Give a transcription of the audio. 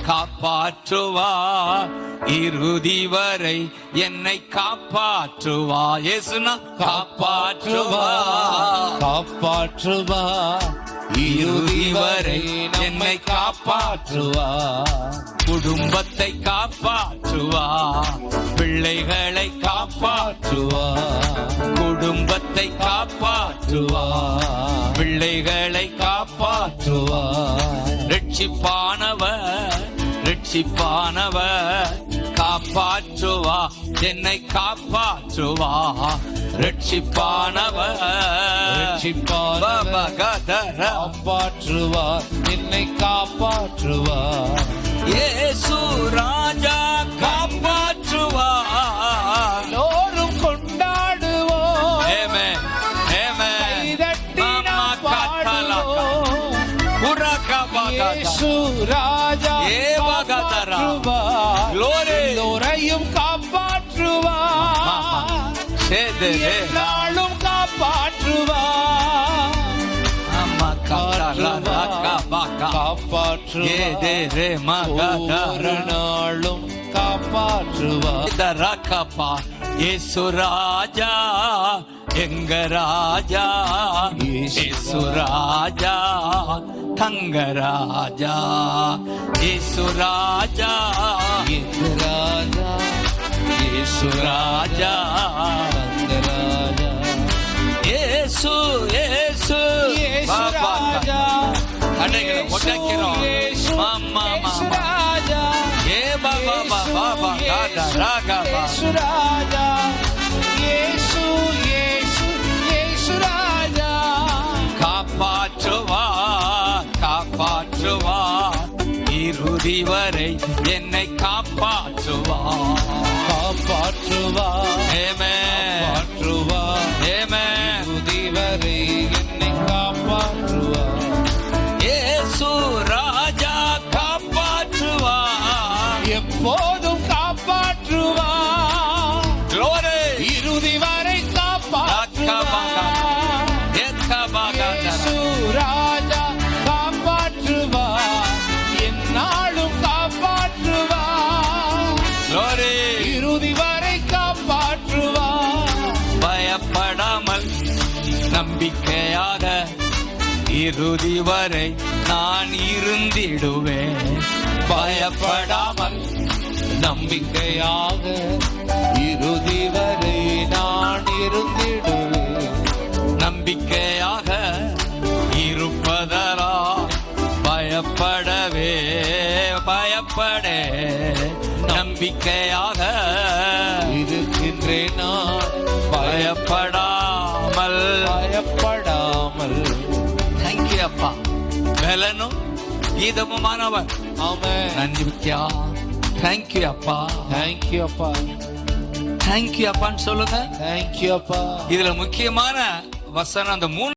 காப்பாற்றுவார் இறுதி வரை என்னை காப்பாற்றுவார். இயேசுனா காப்பாற்றுவார் இறுதி வரை நம்மை காப்பாற்றுவார். குடும்பத்தை காப்பாற்றுவார், பிள்ளைகளை காப்பாற்றுவார். குடும்பத்தை காப்பாற்றுவார், பிள்ளைகளை காப்பாற்றுவார். ரட்சிப்பானவர் காப்பாற்றுவார், என்னை காப்பாற்றுவார். காப்பாற்றுவார், என்னை காப்பாற்றுவார். இயேசு ராஜா காப்பாற்றுவார். எல்லோரும் கொண்டாடுவோம், ஆமென் ஆமென். இயேசு ராஜா காப்பாற்றுவார், எல்லோரையும் காப்பாற்றுவார், என்னாலும் காப்பாற்றுவார். நாளும் காப்பாற்றுவார். இயேசு ராஜா எங்க ராஜா, இயேசு ராஜா தங்க ராஜா. இயேசு ராஜா எங்க ராஜா, இயேசு ராஜா தங்க ராஜா. இயேசு இயேசு ராஜா, கடைகளை உடைக்கிறோம். மாமா மாமா ஏ பாபா பாபா காதா ராகா ராஜா. இயேசு இயேசு இயேசு ராஜா காப்பாற்றுவார் இறுதி வரை என்னை காப்பாற்றுவார். ஆமென் ஆமென். இறுதி வரை என்னை காப்பாற்றுவார். இயேசு ராஜா காப்பாற்றுவார், எப்போதும் காப்பாற்றுவார். இறுதி வரை காப்பாற்றுவார். இயேசு ராஜா காப்பாற்றுவார், என்னாலும் காப்பாற்றுவார், இறுதி வரை காப்பாற்றுவார். பயப்படாமல் நம்பிக்கையாக இறுதி வரை நான் இருந்திடுவேன். பயப்படாமல் நம்பிக்கையாக இறுதி வரை நான் இருந்திடுவேன். நம்பிக்கையாக இருப்பதரா பயப்படே நம்பிக்கையாக இருக்கின்றேன் நான் பயப்படாமல். தேங்க்யூ அப்பா. பலனும் கீதமுமானவர். ஆமென். நன்றியா. தேங்க்யூ அப்பா. தேங்க்யூ அப்பா. தேங்க்யூ அப்பான்னு சொல்லுங்க. தேங்க்யூ அப்பா. இதுல முக்கியமான வசனம் அந்த 3